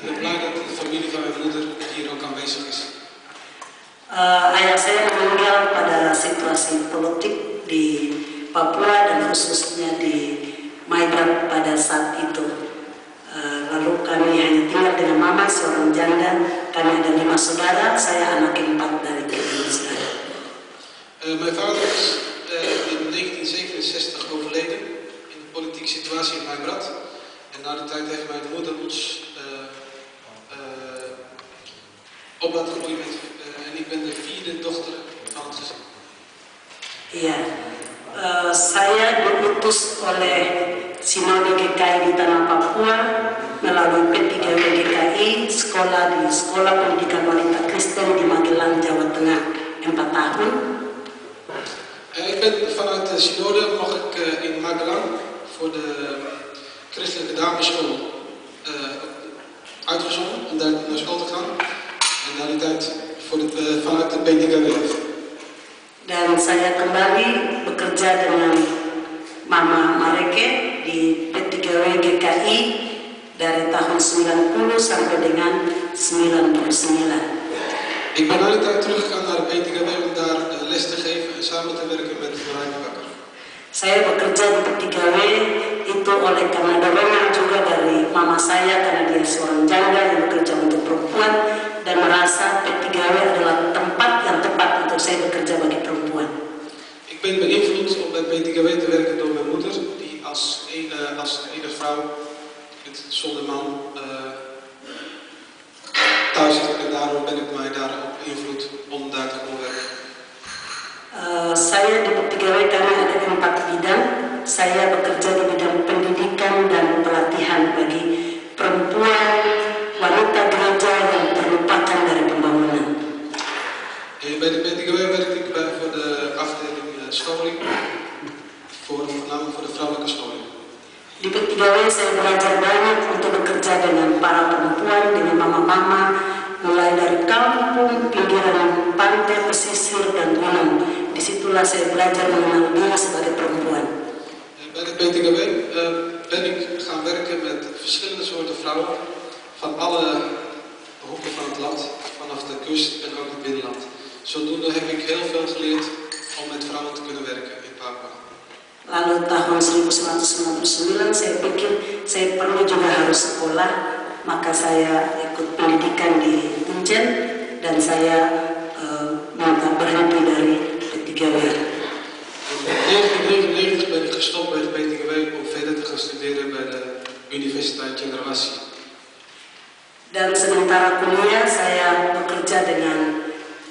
ben blij dat de familie van mijn moeder hier ook aanwezig is. Ayah saya meninggal pada situasi politik di Papua dan khususnya di Maigrad pada saat itu. Lalu kami hanya tinggal dengan mama, seorang janda. Kami ada 5 saudara, saya anak keempat dari kelima saudara. Mijn vader is in 1967 overleden in de politieke situatie in Maigrad. En na die tijd heeft mijn moeder ons op laten groeien en ik ben de 4e dochter van het gezin. Iya, saya diutus oleh Sinode GKI di Tanah Papua melalui P3W GKI sekolah di Sekolah Pendidikan Wanita Kristen di Magelang, Jawa Tengah 4 tahun. Ik ben vanuit de synode mag ik in Magelang voor de christelijke damesschool uitgezonden om daar naar school te gaan. En na die tijd vanuit de P3W. Dan saya kembali bekerja dengan Mama Mareke di P3W GKI dari tahun 90 sampai dengan 99. Ik ben na die tijd teruggegaan naar de P3W om daar les te geven en samen te werken met Marijke Bakker. Saya bekerja di P3W itu oleh karena dorongan juga dari mama saya karena dia seorang janda yang bekerja untuk perempuan dan merasa P3W adalah tempat yang tepat untuk saya bekerja bagi perempuan. Ik ben beïnvloed om bij P3W te werken door mijn moeder, die als ene vrouw zonder man thuis zit en daarom ben ik mij daarop beïnvloed om daar te komen werken. Saya di P3W karena ada 4 bidang. Saya bekerja di bidang pendidikan dan pelatihan bagi perempuan, wanita gereja yang terlupakan dari pembangunan. Bij de P3W werk ik voor de afdeling scholing, voornamelijk voor de vrouwelijke scholing. Di P3W saya belajar banyak untuk bekerja dengan para perempuan, dengan mama-mama, mulai dari kampung, pinggiran pantai, pesisir, dan gunung. Disitulah saya belajar mengenal diri sebagai perempuan. Bij de P3W ben ik gaan werken met verschillende soorten vrouwen van alle hoeken van het land, vanaf de kust en ook het binnenland. Zodoende heb ik heel veel geleerd om met vrouwen te kunnen werken in Papua. Lalu tahun 1999 saya pikir saya perlu juga harus sekolah, maka saya ikut pendidikan di Unjen dan saya minta berhenti dari P3W. In 1999 ben ik gestopt bij de P3W om verder te gaan studeren bij de Universiteit Cendrawasih. Dan sementara kuliah saya bekerja dengan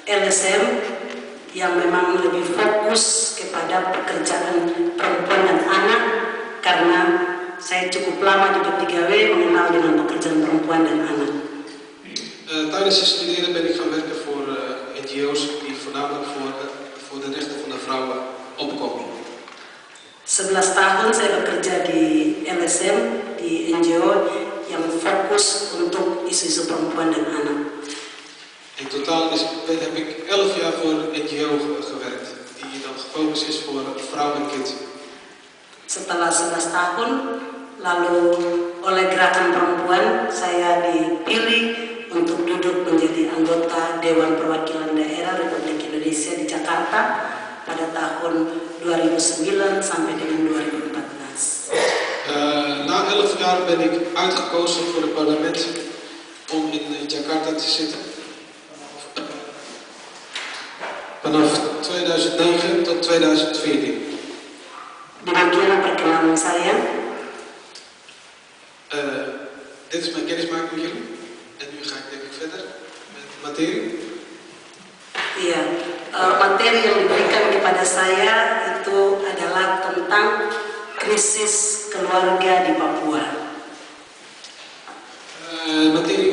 LSM yang memang lebih fokus kepada pekerjaan perempuan dan anak karena saya cukup lama di P3W mengenal dengan pekerjaan perempuan dan anak. Tijdens het studeren ben ik gaan werken voor NGO's die voornamelijk voor de rechten van de vrouwen opkomen. 11 tahun saya bekerja di LSM, di NGO yang fokus untuk isu-isu perempuan dan anak. In totaal heb ik 11 jaar voor een NGO gewerkt, die dan gefocust is voor vrouwen en kind. Setelah 11 tahun, lalu oleh Gerakan Perempuan, saya dipilih untuk duduk menjadi anggota Dewan Perwakilan Daerah Republik Indonesia di Jakarta pada tahun 2009 sampai dengan 2014. Na 11 jaar ben ik uitgekozen voor het parlement om in Jakarta te zitten. Vanaf 2009 tot 2014. Demikian perkenalan saya. Dit is mijn kennismaking met jullie. En nu ga ik denk ik verder met de materie. Iya, materi yang diberikan kepada saya itu adalah tentang krisis keluarga di Papua. Materi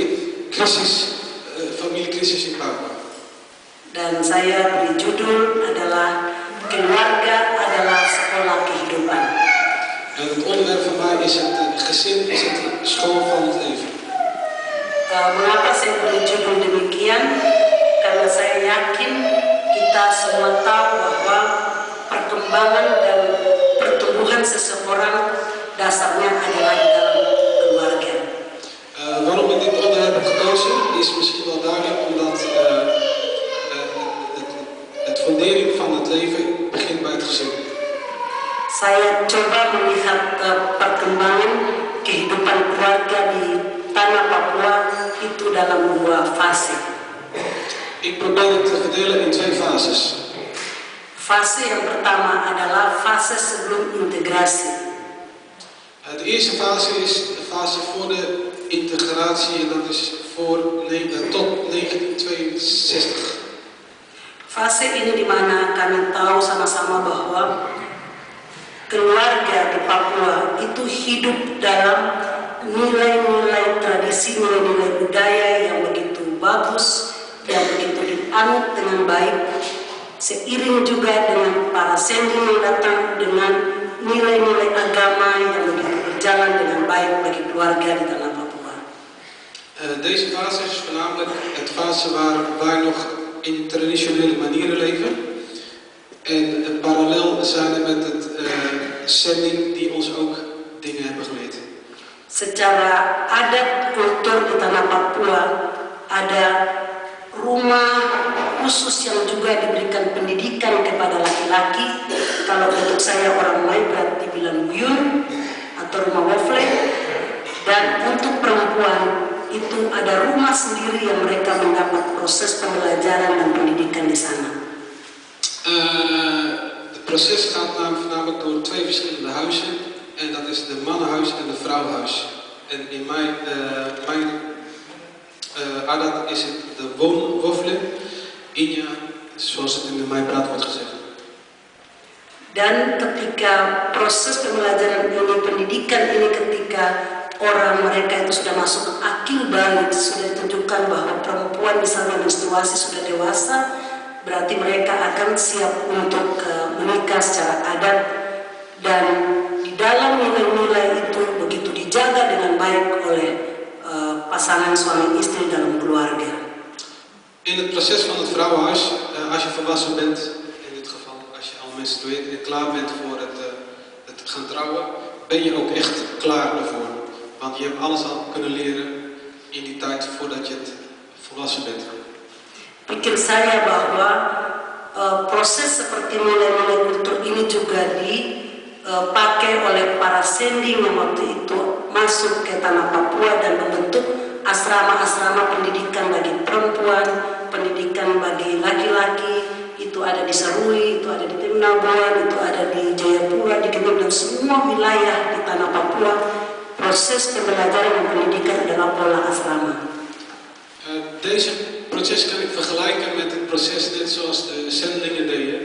krisis, familiekrisis in Papua. Dan saya beri judul adalah keluarga adalah sekolah kehidupan. En het onderwerp van mij is het gezin is het school van het leven. Mengapa saya beri judul demikian? Karena saya yakin kita semua tahu bahwa perkembangan dan pertumbuhan seseorang dasarnya adalah di dalam keluarga. waarom ik dit onderwerp heb gekozen is misschien wel duidelijk, omdat het fundering van het leven begint bij het gezin. Saya coba melihat perkembangan kehidupan keluarga di tanah Papua itu dalam dua fase. Ik probeer het te verdelen in twee fases. Fase yang pertama adalah fase sebelum integrasi. De eerste fase is de fase voor de integratie en dat is tot 1962. Fase ini di mana kami tahu sama-sama bahwa keluarga di Papua itu hidup dalam nilai-nilai tradisi, nilai-nilai budaya yang begitu bagus, yang begitu dianut dengan baik, seiring juga dengan para sending yang datang dengan nilai-nilai agama yang begitu berjalan dengan baik bagi keluarga di tanah Papua. Deze fase is voornamelijk het fase waar wij nog in traditionele manieren leven. En parallel zijn we met het sending die ons ook dingen hebben geleerd. Secara adat kultur di tanah Papua ada rumah khusus yang juga diberikan pendidikan kepada laki-laki. Kalau untuk saya orang Maibrat dibilang buyun atau rumah wofle. Dan untuk perempuan itu ada rumah sendiri yang mereka mendapat proses pembelajaran dan pendidikan di sana. Het proces gaat voornamelijk door twee verschillende huizen en dat is de mannenhuis en de vrouwenhuis. En in mijn adat is het de woonwofle, Inya, zoals het in de Maibrat wordt gezegd. Dan ketika proses pembelajaran ini, pendidikan ini, ketika orang mereka itu sudah masuk akil balik, sudah ditunjukkan bahwa perempuan misalnya menstruasi sudah dewasa, berarti mereka akan siap untuk menikah secara adat. Dan di dalam nilai-nilai itu begitu dijaga dengan baik oleh pasangan suami istri dalam keluarga. In het proces van het vrouwenhuis, als je volwassen bent, in dit geval als je al menstrueert en klaar bent voor het gaan trouwen, ben je ook echt klaar ervoor. Want je hebt alles al kunnen leren in die tijd voordat je het volwassen bent. Pikir saya bahwa proses seperti nilai-nilai kultur ini juga dipakai oleh para sending yang waktu itu masuk ke tanah Papua dan membentuk asrama-asrama pendidikan bagi perempuan, pendidikan bagi laki-laki. Itu ada di Serui, itu ada di Timnabuan, itu ada di Jayapura, di Genep, dan semua wilayah di tanah Papua. Proses pembelajaran dan pendidikan adalah pola asrama. Deze proces kan ik vergelijken met het proces net zoals de zendelingen deden.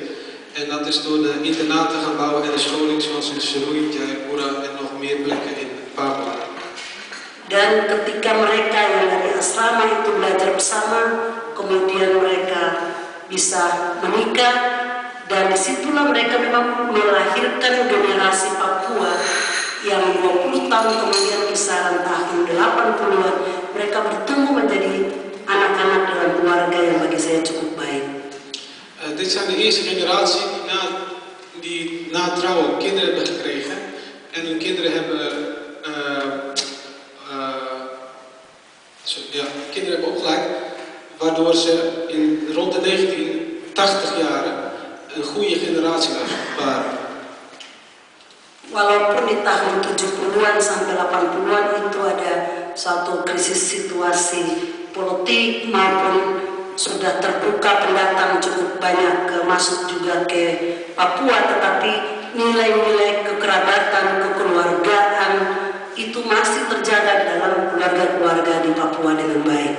En dat is door de internaten gaan bouwen en de scholing zoals in Serui, Jayapura en nog meer plekken in Papua. Dan ketika mereka yang dari asrama itu belajar bersama, kemudian mereka bisa menikah, dan disitulah mereka memang melahirkan generasi Papua yang 20 tahun kemudian kisaran tahun 80-an mereka bertumbuh menjadi anak-anak dalam keluarga yang bagi saya cukup baik. Dit zijn de eerste generatie die na trouwen kinderen hebben gekregen en hun kinderen hebben opgeleid, waardoor ze rond de 1980 jaren een goede generatie waren. Walaupun di tahun 70-an sampai 80-an itu ada suatu krisis situasi politik maupun sudah terbuka pendatang cukup banyak masuk juga ke Papua, tetapi nilai-nilai kekerabatan, kekeluargaan itu masih terjaga di dalam keluarga-keluarga di Papua dengan baik.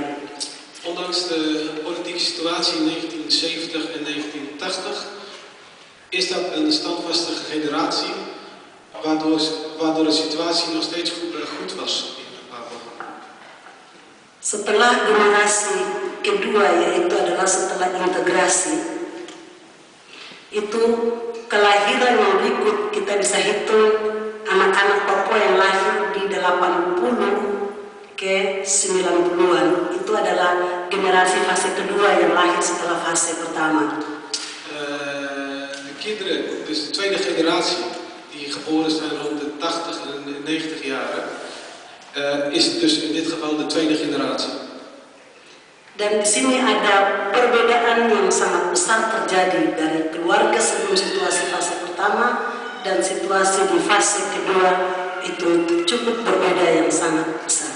Ondanks de politieke situatie in 1970 en 1980 is dat een standvastige generatie, waardoor de situatie nog steeds goed was in Papua. Setelah generasi kedua, yaitu adalah setelah integrasi, itu kelahiran yang berikut kita bisa hitung anak-anak Papua yang lahir di 80 ke 90-an. Itu adalah generasi fase kedua yang lahir setelah fase pertama. De kinderen, dus de tweede generatie, die geboren zijn rond de 80 en de 90 jaren, is dus in dit geval de tweede generatie. Dan di sini ada perbedaan yang sangat besar terjadi dari keluarga sebelum situasi fase pertama dan situasi di fase kedua itu cukup berbeda yang sangat besar.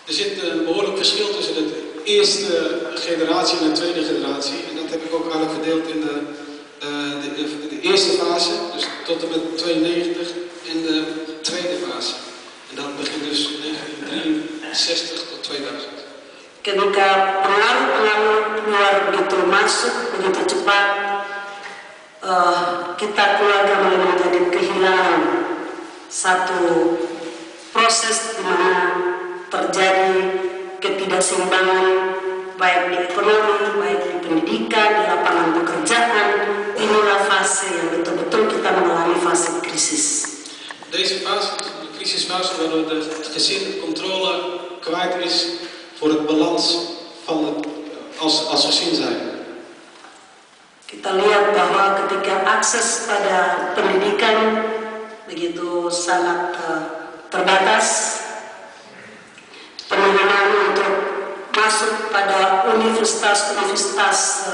Er zit een behoorlijk verschil tussen de eerste generatie en de tweede generatie. En dat heb ik ook eigenlijk verdeeld in de eerste fase, dus tot en met 92, en de tweede fase. En dat begint dus 1963 tot 2000. Ketika pengaruh-pengaruh luar begitu masuk begitu cepat, kita keluarga mulai menjadi kehilangan satu proses di mana terjadi ketidakseimbangan baik di ekonomi, baik di pendidikan, di lapangan pekerjaan. Inilah fase yang betul-betul kita mengalami fase krisis. Deze fase is de crisisfase waardoor het gezin controle kwijt is voor het balans van het als gezin zijn. Kita lihat bahwa ketika akses pada pendidikan begitu sangat terbatas, penerimaan untuk masuk pada universitas-universitas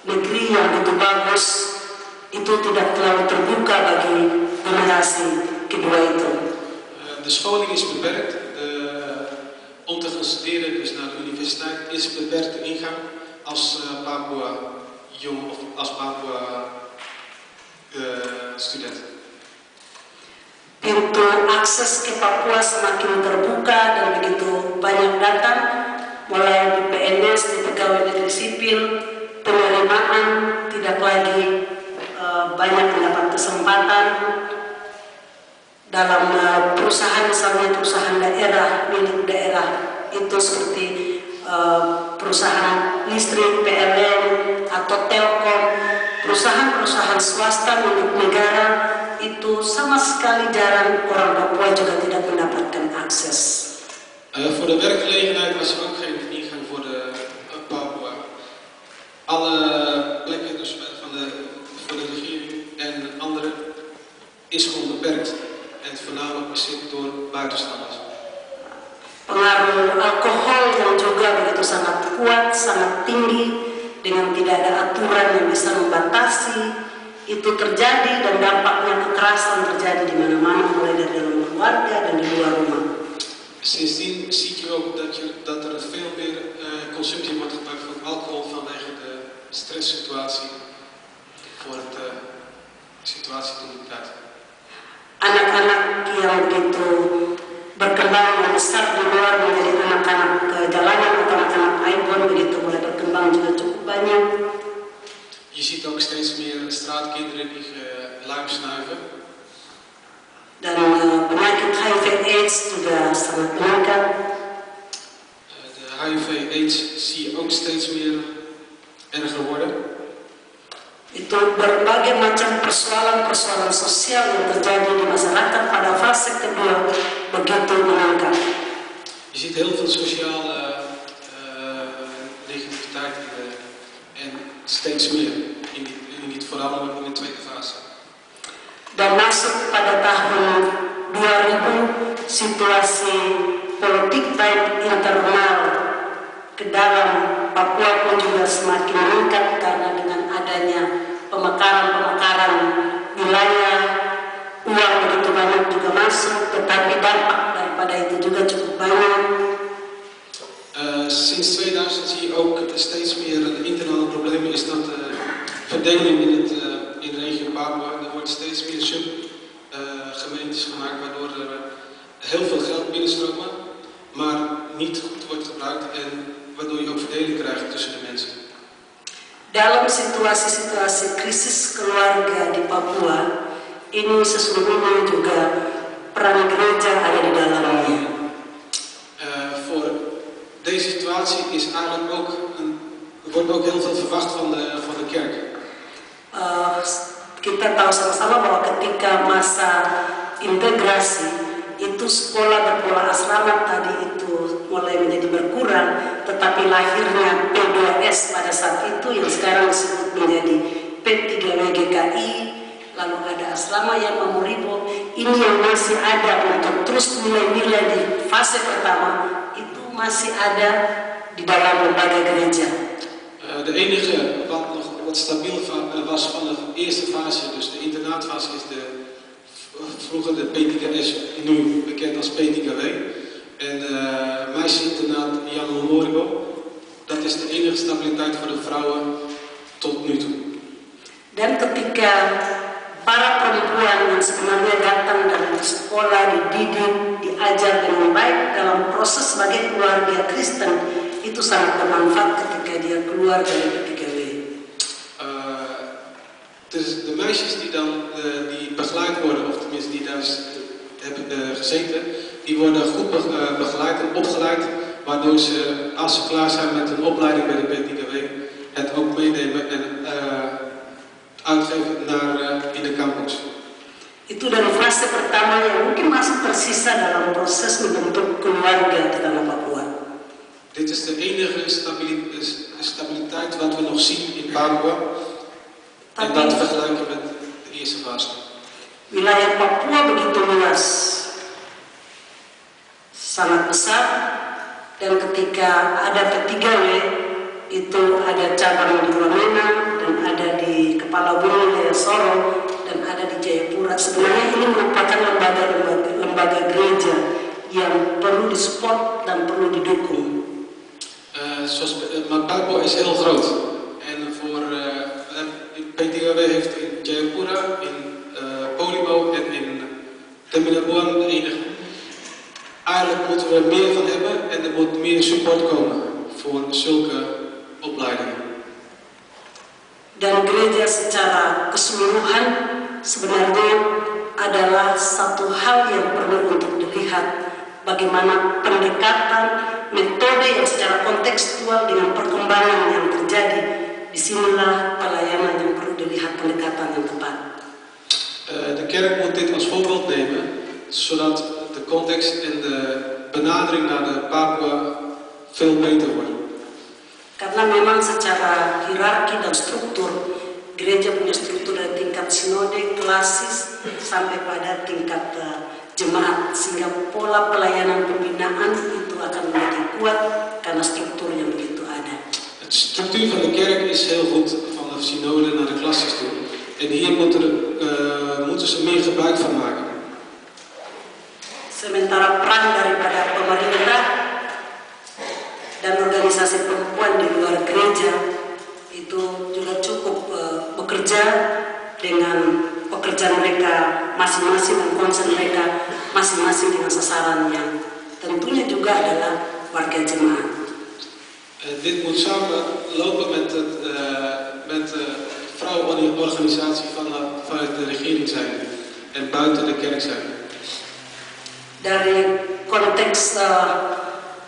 negeri yang begitu bagus itu tidak terlalu terbuka bagi generasi kedua itu. De scholing is beperkt. Om te gaan studeren, dus naar de universiteit, is beperkte ingang als Papua jong of als Papua student. Pintu akses ke Papua semakin terbuka dan begitu banyak datang, mulai di PNS, di pegawai negeri sipil, penerimaan tidak lagi banyak mendapat kesempatan dalam perusahaan, misalnya perusahaan daerah, milik daerah itu seperti perusahaan listrik, PLN atau Telkom, perusahaan-perusahaan swasta milik negara itu sama sekali jarang orang Papua juga tidak mendapatkan akses. Voor de werkgelegenheid was er ook geen ingang voor de Papua. Alle plekken dus voor de regering en anderen is gewoon beperkt. En voornamelijk bezit door buitenstaanders. Pengaruh alkohol yang juga begitu sangat kuat, sangat tinggi, dengan tidak ada aturan yang bisa membatasi, itu terjadi dan dampaknya kekerasan terjadi di mana-mana, mulai dari dalam keluarga dan di luar rumah. Sindsdien zie je ook dat er veel meer consumptie wordt gemaakt van alcohol vanwege de stresssituatie voor de situatie toen de tijd. Anak-anak yang begitu berkembang dan besar di luar menjadi anak-anak jalanan atau anak-anak Aibon begitu mulai berkembang juga cukup banyak. Je ziet ook steeds meer straatkinderen die luim snuiven. Dan penyakit HIV/AIDS juga sangat meningkat. De HIV/AIDS zie je ook steeds meer erger worden. Itu berbagai macam persoalan-persoalan sosial yang terjadi di masyarakat pada fase kedua begitu meningkat. Je ziet heel veel sociale negativiteit en steeds meer vooral in de tweede fase. Dan masuk pada tahun 2000 situasi politik baik internal ke dalam Papua pun juga semakin meningkat karena dengan adanya pemekaran wilayah, uang begitu banyak juga masuk, tetapi dampak daripada itu juga cukup banyak. Sinds 2000 zie je ook steeds meer internale problemen is dat verdeling in de regio Papua. Er wordt steeds meer subgemeentes gemaakt waardoor er heel veel geld binnenstroomt, maar niet goed wordt gebruikt en waardoor je ook verdeling krijgt tussen de mensen. Dalam situasi-situasi krisis keluarga di Papua, ini sesungguhnya juga peran gereja ada di dalamnya. Voor deze situatie is eigenlijk ook wordt ook heel veel verwacht van de kerk. Kita tahu sama-sama bahwa ketika masa integrasi itu sekolah berpola asrama tadi itu mulai menjadi berkurang, tetapi lahirnya P2S pada saat itu yang sekarang disebut menjadi P3WGKI, lalu ada asrama yang Mamuribo. Ini yang masih ada untuk terus nilai-nilai di fase pertama itu masih ada di dalam lembaga gereja. De enige wat nog wat stabiel was van de eerste fase, dus de internaatfase, is vroeger de PTKS, nu bekend als PTKW. En meisjesinternaat Jan Mamuribo, dat is de enige stabiliteit voor de vrouwen tot nu toe. Dan ketika para perempuan yang sebenarnya datang dari sekolah, dididik, diajar dengan baik dalam proses sebagai keluarga Kristen, itu sangat bermanfaat ketika dia keluar dari PTKW. Dus de meisjes die dan die begeleid worden, of tenminste die daar hebben gezeten, die worden goed begeleid en opgeleid, waardoor ze, als ze klaar zijn met een opleiding bij de PTKW, het ook meenemen en uitgeven in de campus. Itu dari fase pertama yang mungkin masih tersisa dalam proses membentuk keluarga di tanah Papua. Dit is de enige stabiliteit wat we nog zien in Papua. En dat vergelijken met de eerste fase. Wilayah Papua begitu luas, sangat besar, dan ketika ada P3W itu ada cabang di Wamena dan ada di Kepala Bumi Jaya Soro dan ada di Jayapura. Sebenarnya ini merupakan lembaga gereja yang perlu disupport dan perlu didukung. Maar Papua is heel groot en voor PTKW heeft in Jayapura, in Polibo en in Teminabuan de enige. Eigenlijk moeten we er meer van hebben en er moet meer support komen voor zulke opleidingen. Dan gereja secara keseluruhan sebenarnya adalah satu hal yang perlu untuk dilihat, bagaimana pendekatan metode yang secara kontekstual dengan perkembangan yang terjadi. Disinilah pelayanan yang perlu dilihat pendekatan yang tepat. De kerk moet dit als voorbeeld nemen, zodat de context en de benadering naar de Papua veel beter wordt. Karena memang secara hierarki dan struktur, gereja punya struktur dari tingkat sinode, klasis, sampai pada tingkat jemaat, sehingga pola pelayanan pembinaan itu akan menjadi kuat karena strukturnya begitu ada. De structuur van de kerk is heel goed, van de synode naar de klassies toe. En hier moeten ze meer gebruik van maken. Sementara peran daripada pemerintah dan organisasi perempuan di luar gereja itu juga cukup bekerja dengan pekerjaan mereka masing-masing dan concern mereka masing-masing dengan sasaran yang tentunya juga adalah warga jemaat. Dit moet samenlopen met de vrouwenorganisatie vanuit de regering zijn en buiten de kerk zijn. Dari konteks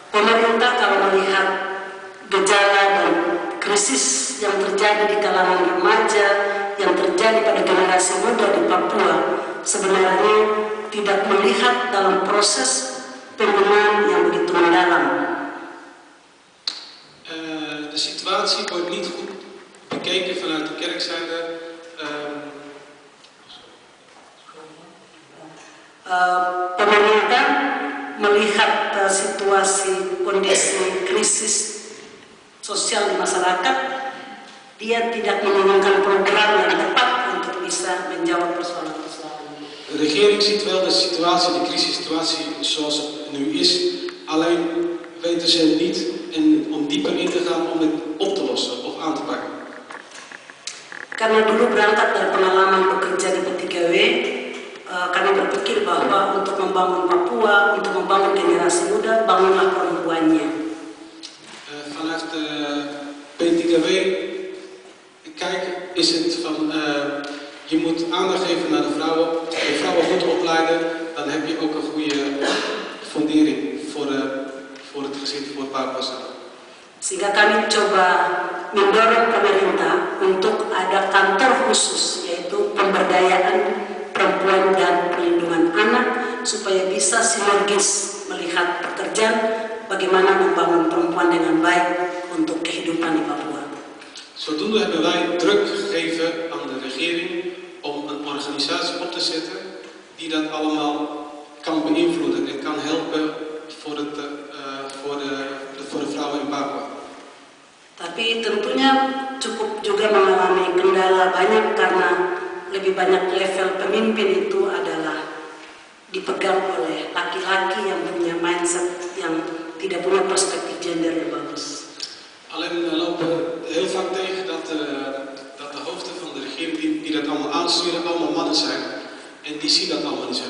pemerintah kalau melihat gejala dan krisis yang terjadi di kalangan remaja, yang terjadi pada generasi muda di Papua, sebenarnya tidak melihat dalam proses pembinaan yang begitu mendalam. De situatie wordt niet goed bekeken vanuit de kerkzijde. Pemerintah melihat situasi kondisi krisis sosial di masyarakat, dia tidak menggunakan program yang tepat untuk bisa menjawab persoalan-persoalan. De regering ziet wel de situatie, de crisissituatie zoals het nu is, alleen weten ze niet om dieper in te gaan om het op te lossen of aan te pakken. Karena dulu berangkat dari pengalaman bekerja di P3W, kami berpikir bahwa untuk membangun Papua, untuk membangun generasi muda, bangunlah perempuannya. Vanuit de PTKW kijk is het van je moet aandacht geven naar de vrouwen goed opleiden, dan heb je ook een goede fundering voor het gezin, voor Papua. Sehingga kami coba mendorong pemerintah untuk ada kantor khusus, yaitu pemberdayaan perempuan dan perlindungan anak, supaya bisa sinergis melihat pekerjaan bagaimana membangun perempuan dengan baik untuk kehidupan di Papua. Zodoende hebben wij druk gegeven aan de regering om een organisatie op te zetten die dat allemaal kan beïnvloeden en kan helpen voor de vrouwen in Papua. Tapi tentunya cukup juga mengalami kendala banyak karena lebih banyak level pemimpin itu adalah dipegang oleh laki-laki yang punya mindset yang tidak punya perspektif gender yang bagus. Alleen we lopen heel vaak tegen dat de hoofden van de regering die dat allemaal aansturen allemaal mannen zijn en die zien dat allemaal niet zo.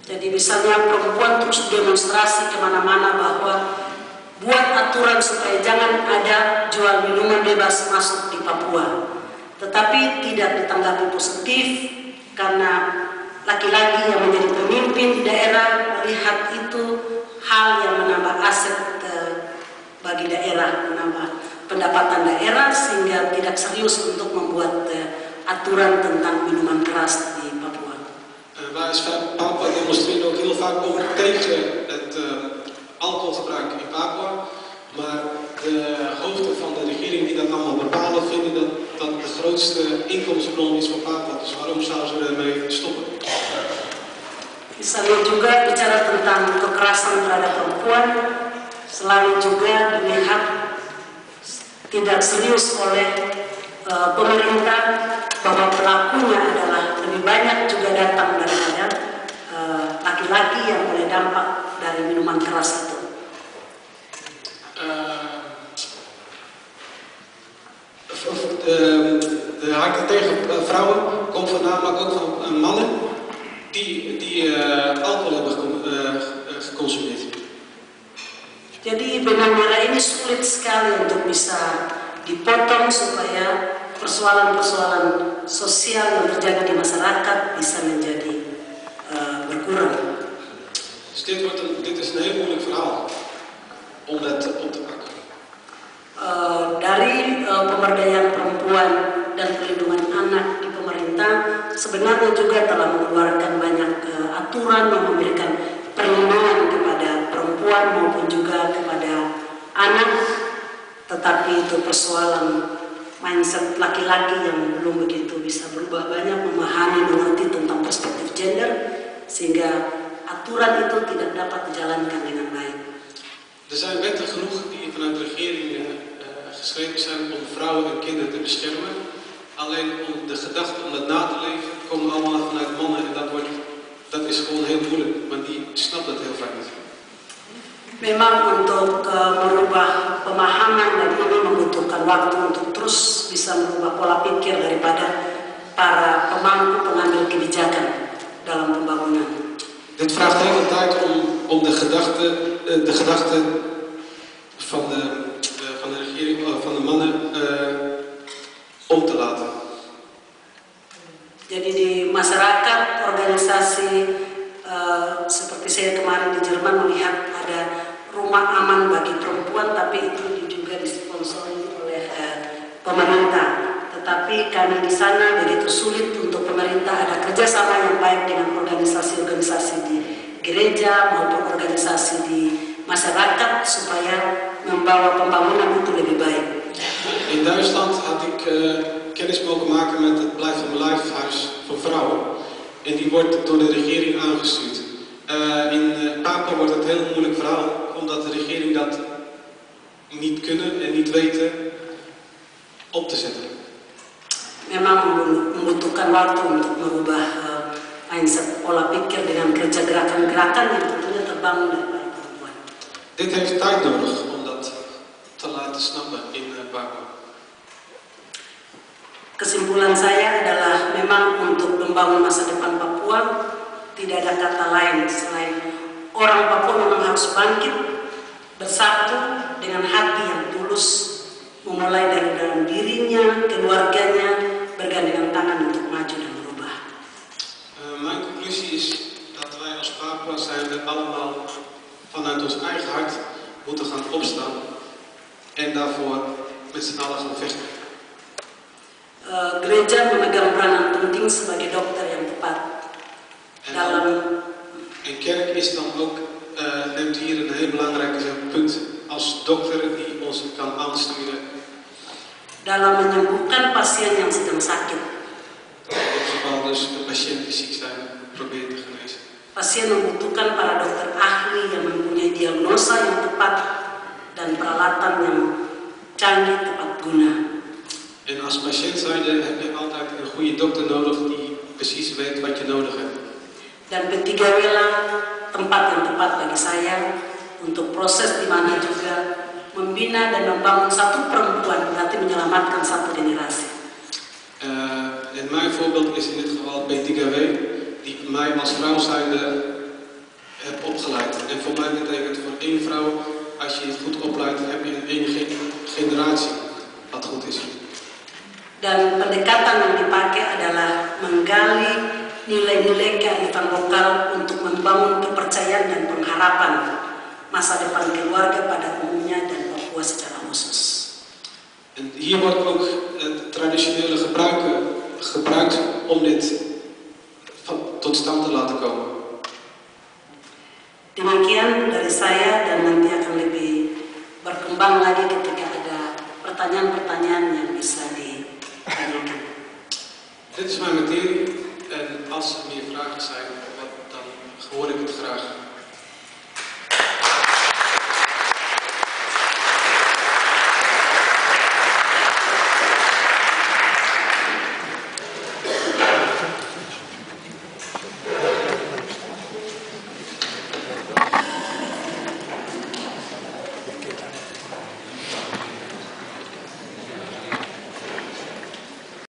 Jadi misalnya perempuan terus demonstrasi kemana-mana bahwa buat aturan supaya jangan ada jual minuman bebas masuk di Papua. Tetapi tidak ditanggapi positif karena laki-laki yang menjadi pemimpin di daerah melihat itu hal yang menambah aset bagi daerah, menambah pendapatan daerah sehingga tidak serius untuk membuat aturan tentang minuman keras di Papua. Wij als Papua demonstreren ook heel vaak ook tegen het alcoholgebruik in Papua, maar de hoofden van de regering die dat allemaal bepalen vinden dat dat de grootste inkomstenbron is voor Papua. Dus waarom zouden ze ermee stoppen? Misalnya juga bicara tentang kekerasan terhadap perempuan, selalu juga dilihat tidak serius oleh pemerintah bahwa pelakunya adalah lebih banyak juga datang daripada laki-laki yang oleh dampak dari minuman keras itu. De haken tegen vrouwen komt voornamelijk ook van mannen die alcohol hebben geconsumeerd. Jadi benang merah ini sulit sekali untuk bisa dipotong supaya persoalan-persoalan sosial yang terjadi di masyarakat bisa menjadi berkurang. Dus dit is een heel moeilijk verhaal om het op te pakken. Dari pemberdayaan perempuan dan perlindungan anak di pemerintah sebenarnya juga telah mengeluarkan banyak aturan yang memberikan perlindungan kepada perempuan maupun juga kepada anak, tetapi itu persoalan mindset laki-laki yang belum begitu bisa berubah banyak, memahami mengerti tentang perspektif gender sehingga aturan itu tidak dapat dijalankan dengan baik. Er zijn wetten genoeg die vanuit de regering geschreven zijn om vrouwen en kinderen te beschermen. Alleen om de gedachte om dat na te leven komen allemaal vanuit mannen en dat is gewoon heel moeilijk. Maar die snapt dat heel vaak niet. Memang untuk merubah pemahaman dan ini membutuhkan waktu untuk terus bisa merubah pola pikir daripada para pemangku pengambil kebijakan dalam pembangunan. Dit vraagt heel veel tijd om de gedachte van de regering, van de mannen om te laten. Jadi di masyarakat, organisasi seperti saya kemarin di Jerman melihat ada rumah aman bagi perempuan, tapi itu juga disponsori oleh pemerintah. Tetapi kami di sana begitu sulit untuk pemerintah ada kerjasama yang baik dengan organisasi-organisasi di gereja maupun organisasi di masyarakat supaya membawa pembangunan itu lebih baik. In Duitsland had ik kennis mogen maken met het Blijf van mijn Lijfhuis voor vrouwen. En die wordt door de regering aangestuurd. In Papua wordt het een heel moeilijk verhaal, omdat de regering dat niet kunnen en niet weten op te zetten. Memang membutuhkan waktu untuk merubah mindset pola pikir dengan kerja gerakan-gerakan yang tentunya terbangun dari para perempuan. Dit heeft tijd nodig om dat te laten snappen in Papua. Kesimpulan saya adalah memang untuk membangun masa depan Papua tidak ada kata lain selain orang Papua memang harus bangkit, bersatu dengan hati yang tulus, memulai dari dalam dirinya, keluarganya, bergandengan tangan untuk maju dan berubah. Mijn conclusie is dat wij als Papua zijn we allemaal vanuit ons eigen hart moeten gaan opstaan en daarvoor met z'n allen gaan vechten. Gereja memegang peranan penting sebagai dokter yang tepat dalam. En kerk is dan ook, neemt hier een heel belangrijk punt als dokter die ons kan aansturen. Dalam menyembuhkan pasien yang sedang sakit. In dit geval dus de patiënt die ziek zijn probeert te genezen. Pasien membutuhkan para dokter ahli yang mempunyai diagnosa yang tepat dan peralatan yang canggih tepat guna. En als patiënt zijnde heb je altijd een goede dokter nodig die precies weet wat je nodig hebt. Dan P3W lah tempat yang tepat bagi saya untuk proses di mana juga membina dan membangun satu perempuan, berarti menyelamatkan satu generasi. En mijn voorbeeld is in dit geval P3W, die mij als vrouw zijnde heb opgeleid. En voor mij betekent voor één vrouw, als je het goed opleidt, heb je een enige generatie wat goed is. Dan pendekatan yang dipakai adalah menggali nilai-nilai kearifan lokal untuk membangun kepercayaan dan pengharapan masa depan keluarga pada umumnya dan Papua secara khusus. En hier wordt ook het traditionele gebruikt om dit tot stand te laten komen. Demikian dari saya, dan nanti akan lebih berkembang lagi ketika ada pertanyaan-pertanyaan yang bisa ditanyakan. Dit is mijn materie en als er meer vragen zijn, dan hoor ik het graag.